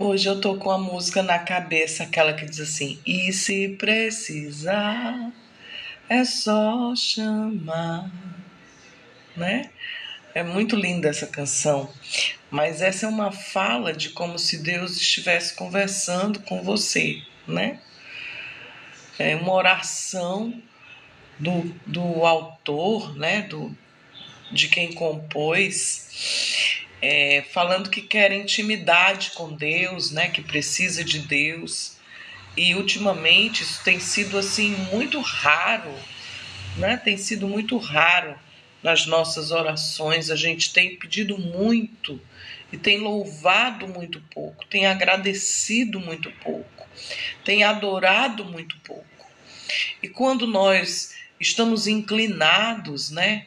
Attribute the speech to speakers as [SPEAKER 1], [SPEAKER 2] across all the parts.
[SPEAKER 1] Hoje eu tô com a música na cabeça, aquela que diz assim: e se precisar, é só chamar, né? É muito linda essa canção, mas essa é uma fala de como se Deus estivesse conversando com você, né? É uma oração do autor, né? De quem compôs, falando que quer intimidade com Deus, né? Que precisa de Deus. E ultimamente isso tem sido assim muito raro, né? Tem sido muito raro nas nossas orações. A gente tem pedido muito e tem louvado muito pouco, tem agradecido muito pouco, tem adorado muito pouco. E quando nós estamos inclinados, né,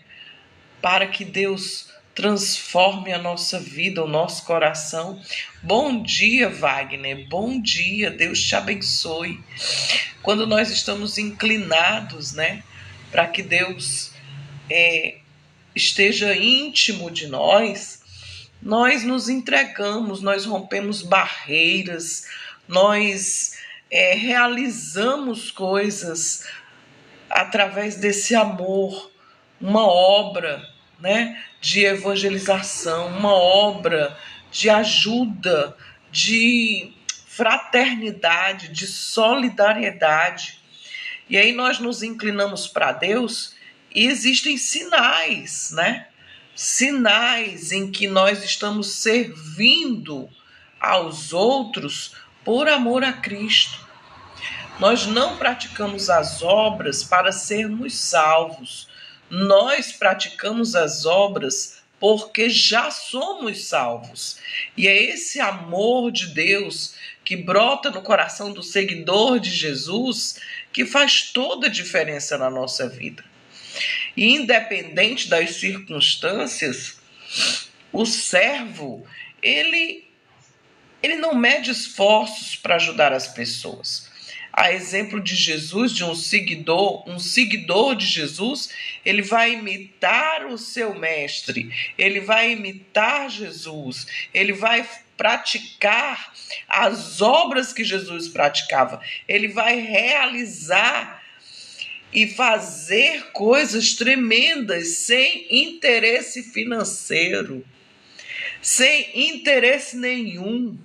[SPEAKER 1] para que Deus transforme a nossa vida, o nosso coração. Bom dia, Wagner. Bom dia. Deus te abençoe. Quando nós estamos inclinados, né, para que Deus esteja íntimo de nós nos entregamos, nós rompemos barreiras, nós realizamos coisas através desse amor, uma obra, né, de evangelização, uma obra de ajuda, de fraternidade, de solidariedade. E aí nós nos inclinamos para Deus e existem sinais, né? Sinais em que nós estamos servindo aos outros por amor a Cristo. Nós não praticamos as obras para sermos salvos. Nós praticamos as obras porque já somos salvos. E é esse amor de Deus que brota no coração do seguidor de Jesus que faz toda a diferença na nossa vida. E independente das circunstâncias, o servo, ele não mede esforços para ajudar as pessoas. A exemplo de Jesus, de um seguidor de Jesus, ele vai imitar o seu mestre, ele vai imitar Jesus, ele vai praticar as obras que Jesus praticava, ele vai realizar e fazer coisas tremendas sem interesse financeiro, sem interesse nenhum.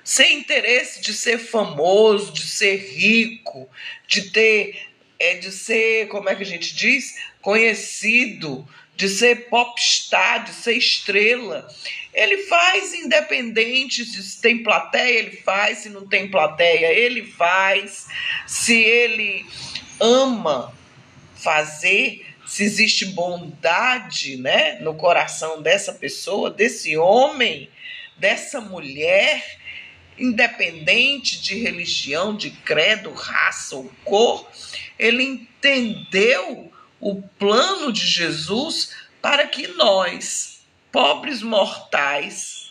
[SPEAKER 1] Sem interesse de ser famoso, de ser rico, de ser, como é que a gente diz? Conhecido, de ser popstar, de ser estrela. Ele faz independente de se tem plateia, ele faz, se não tem plateia, ele faz. Se ele ama fazer, se existe bondade, né, no coração dessa pessoa, desse homem, dessa mulher, independente de religião, de credo, raça ou cor, ele entendeu o plano de Jesus para que nós, pobres mortais,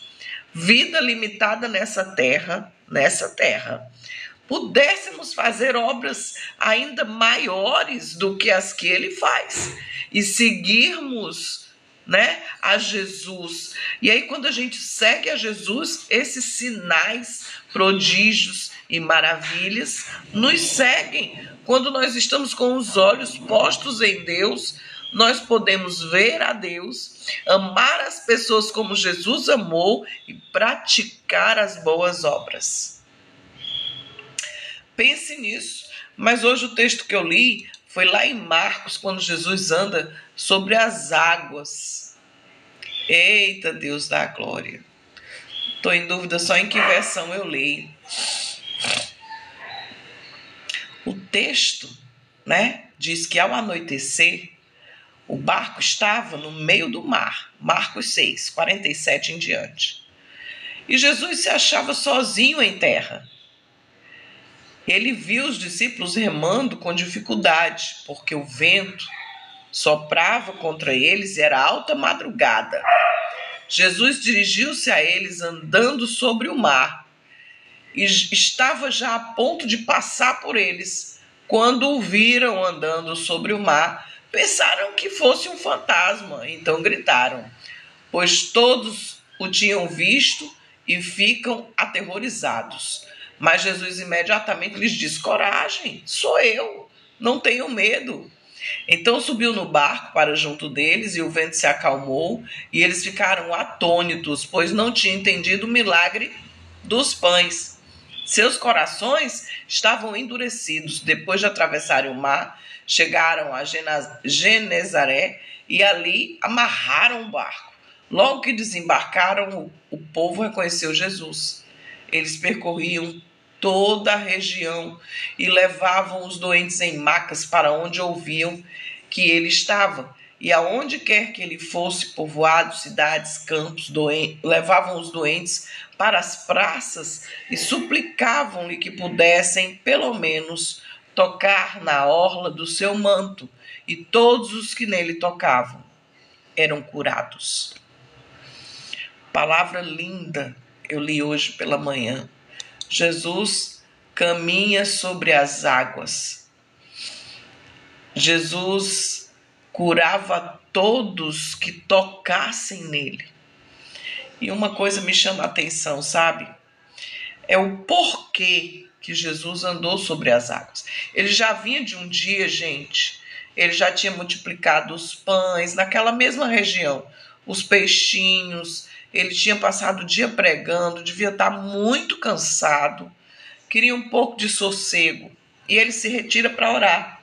[SPEAKER 1] vida limitada nessa terra, pudéssemos fazer obras ainda maiores do que as que ele faz e seguirmos, né, a Jesus. E aí quando a gente segue a Jesus, esses sinais, prodígios e maravilhas nos seguem. Quando nós estamos com os olhos postos em Deus, nós podemos ver a Deus, amar as pessoas como Jesus amou e praticar as boas obras. Pense nisso. Mas hoje o texto que eu li foi lá em Marcos, quando Jesus anda sobre as águas. Eita, Deus da glória. Estou em dúvida só em que versão eu leio. O texto, né, diz que ao anoitecer, o barco estava no meio do mar. Marcos 6, 47 em diante. E Jesus se achava sozinho em terra. Ele viu os discípulos remando com dificuldade, porque o vento soprava contra eles e era alta madrugada. Jesus dirigiu-se a eles andando sobre o mar e estava já a ponto de passar por eles. Quando o viram andando sobre o mar, pensaram que fosse um fantasma, então gritaram, pois todos o tinham visto e ficam aterrorizados. Mas Jesus imediatamente lhes diz: coragem, sou eu, não tenham medo. Então subiu no barco para junto deles, e o vento se acalmou, e eles ficaram atônitos, pois não tinham entendido o milagre dos pães. Seus corações estavam endurecidos. Depois de atravessarem o mar, chegaram a Genezaré e ali amarraram o barco. Logo que desembarcaram, o povo reconheceu Jesus. Eles percorriam toda a região e levavam os doentes em macas para onde ouviam que ele estava. E aonde quer que ele fosse, povoados, cidades, campos, levavam os doentes para as praças e suplicavam-lhe que pudessem, pelo menos, tocar na orla do seu manto. E todos os que nele tocavam eram curados. Palavra linda, eu li hoje pela manhã. Jesus caminha sobre as águas. Jesus curava todos que tocassem nele. E uma coisa me chama a atenção, sabe? É o porquê que Jesus andou sobre as águas. Ele já vinha de um dia, gente, ele já tinha multiplicado os pães naquela mesma região, os peixinhos. Ele tinha passado o dia pregando, devia estar muito cansado, queria um pouco de sossego. E ele se retira para orar.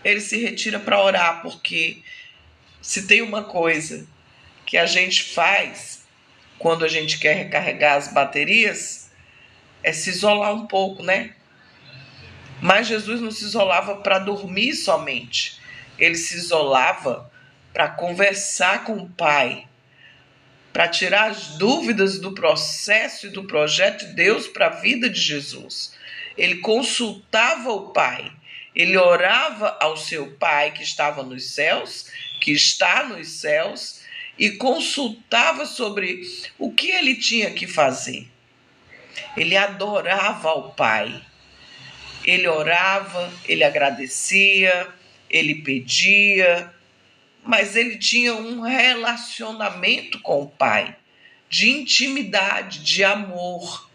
[SPEAKER 1] Ele se retira para orar, porque se tem uma coisa que a gente faz quando a gente quer recarregar as baterias, é se isolar um pouco, né? Mas Jesus não se isolava para dormir somente. Ele se isolava para conversar com o Pai, para tirar as dúvidas do processo e do projeto de Deus para a vida de Jesus. Ele consultava o Pai, ele orava ao seu Pai que estava nos céus, que está nos céus, e consultava sobre o que ele tinha que fazer. Ele adorava ao Pai. Ele orava, ele agradecia, ele pedia, mas ele tinha um relacionamento com o Pai, de intimidade, de amor.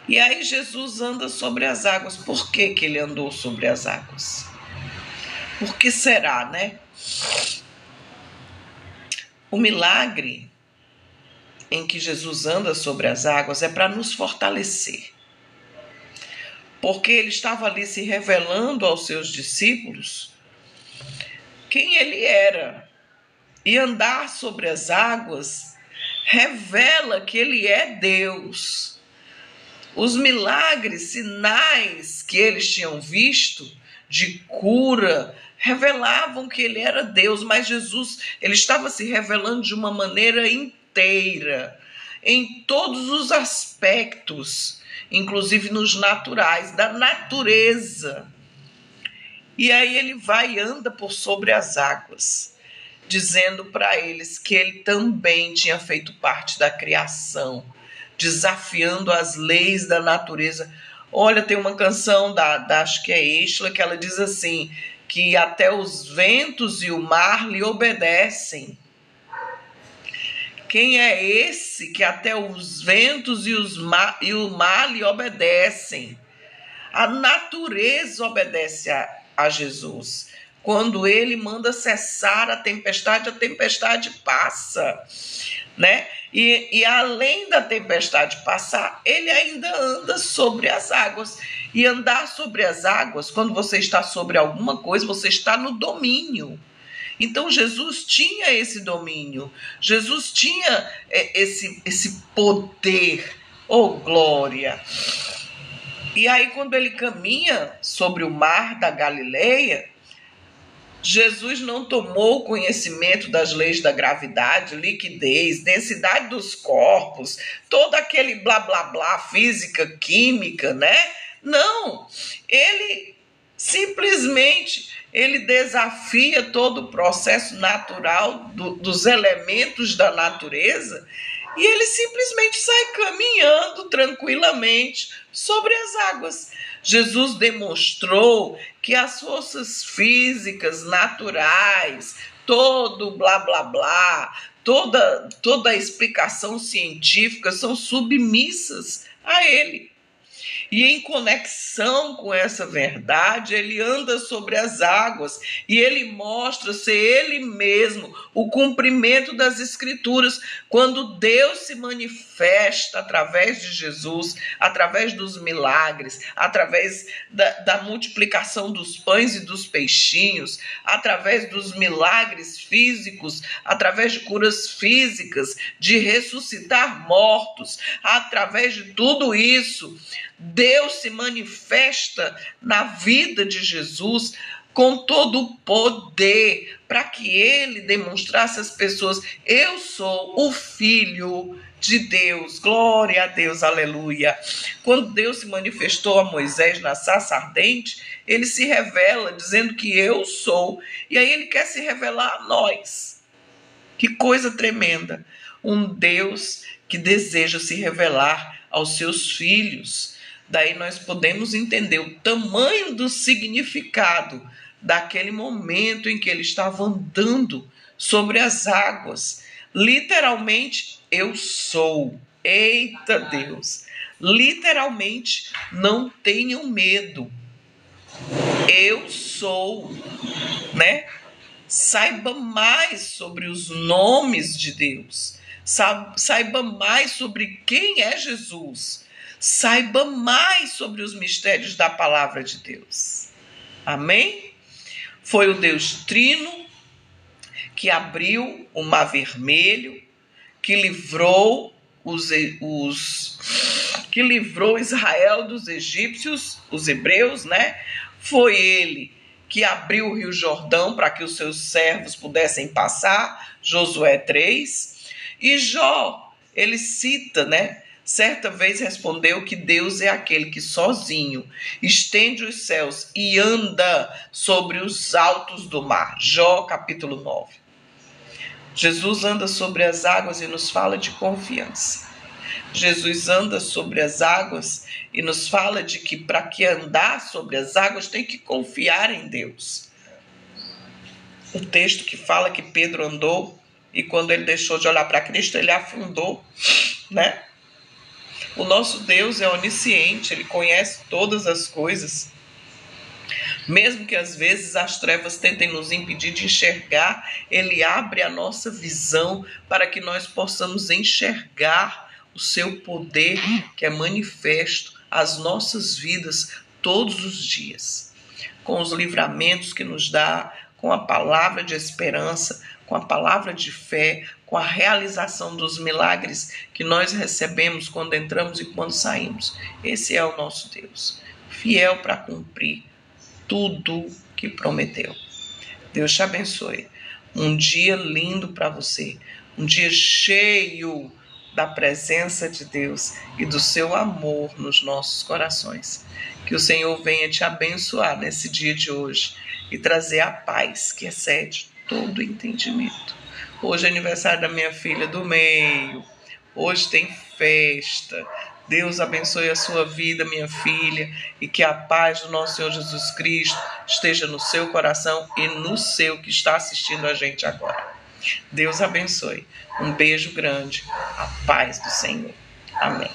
[SPEAKER 1] E aí Jesus anda sobre as águas. Por que que ele andou sobre as águas? Por que será, né? O milagre em que Jesus anda sobre as águas é para nos fortalecer. Porque ele estava ali se revelando aos seus discípulos quem ele era. E andar sobre as águas revela que ele é Deus. Os milagres, sinais que eles tinham visto de cura, revelavam que ele era Deus, mas Jesus, ele estava se revelando de uma maneira inteira, em todos os aspectos, inclusive nos naturais, da natureza. E aí ele vai e anda por sobre as águas, dizendo para eles que ele também tinha feito parte da criação, desafiando as leis da natureza. Olha, tem uma canção acho que é Isla, que ela diz assim, que até os ventos e o mar lhe obedecem. Quem é esse que até os ventos e o mar lhe obedecem? A natureza obedece a Jesus. Quando ele manda cessar a tempestade passa, né? E além da tempestade passar, ele ainda anda sobre as águas. E andar sobre as águas, quando você está sobre alguma coisa, você está no domínio. Então Jesus tinha esse domínio, Jesus tinha esse poder, oh glória. E aí quando ele caminha sobre o mar da Galileia, Jesus não tomou conhecimento das leis da gravidade, liquidez, densidade dos corpos, todo aquele blá blá blá, física, química, né? Não, ele simplesmente ele desafia todo o processo natural dos elementos da natureza e ele simplesmente sai caminhando tranquilamente sobre as águas. Jesus demonstrou que as forças físicas naturais, todo blá blá blá, toda a explicação científica são submissas a ele. E em conexão com essa verdade, ele anda sobre as águas e ele mostra ser ele mesmo o cumprimento das Escrituras. Quando Deus se manifesta através de Jesus, através dos milagres, através da multiplicação dos pães e dos peixinhos, através dos milagres físicos, através de curas físicas, de ressuscitar mortos, através de tudo isso, Deus se manifesta na vida de Jesus com todo o poder para que ele demonstrasse às pessoas: eu sou o Filho de Deus. Glória a Deus, aleluia. Quando Deus se manifestou a Moisés na sarça ardente, ele se revela dizendo que eu sou. E aí ele quer se revelar a nós. Que coisa tremenda. Um Deus que deseja se revelar aos seus filhos. Daí nós podemos entender o tamanho do significado daquele momento em que ele estava andando sobre as águas. Literalmente, eu sou. Eita Deus! Literalmente, não tenham medo. Eu sou, né? Saiba mais sobre os nomes de Deus. Saiba mais sobre quem é Jesus. Saiba mais sobre os mistérios da palavra de Deus. Amém? Foi o Deus Trino que abriu o Mar Vermelho, que livrou que livrou Israel dos egípcios, os hebreus, né? Foi ele que abriu o Rio Jordão para que os seus servos pudessem passar, Josué 3. E Jó, ele cita, né? Certa vez respondeu que Deus é aquele que sozinho estende os céus e anda sobre os altos do mar. Jó, capítulo 9. Jesus anda sobre as águas e nos fala de confiança. Jesus anda sobre as águas e nos fala de que para que andar sobre as águas tem que confiar em Deus. O texto que fala que Pedro andou e quando ele deixou de olhar para Cristo, ele afundou, né? O nosso Deus é onisciente, ele conhece todas as coisas. Mesmo que às vezes as trevas tentem nos impedir de enxergar, ele abre a nossa visão para que nós possamos enxergar o seu poder que é manifesto às nossas vidas todos os dias. Com os livramentos que nos dá, com a palavra de esperança, com a palavra de fé, com a realização dos milagres que nós recebemos quando entramos e quando saímos. Esse é o nosso Deus, fiel para cumprir tudo que prometeu. Deus te abençoe. Um dia lindo para você, um dia cheio da presença de Deus e do seu amor nos nossos corações. Que o Senhor venha te abençoar nesse dia de hoje e trazer a paz que excede todo entendimento. Hoje é aniversário da minha filha do meio. Hoje tem festa. Deus abençoe a sua vida, minha filha, e que a paz do nosso Senhor Jesus Cristo esteja no seu coração e no seu que está assistindo a gente agora. Deus abençoe. Um beijo grande. A paz do Senhor. Amém.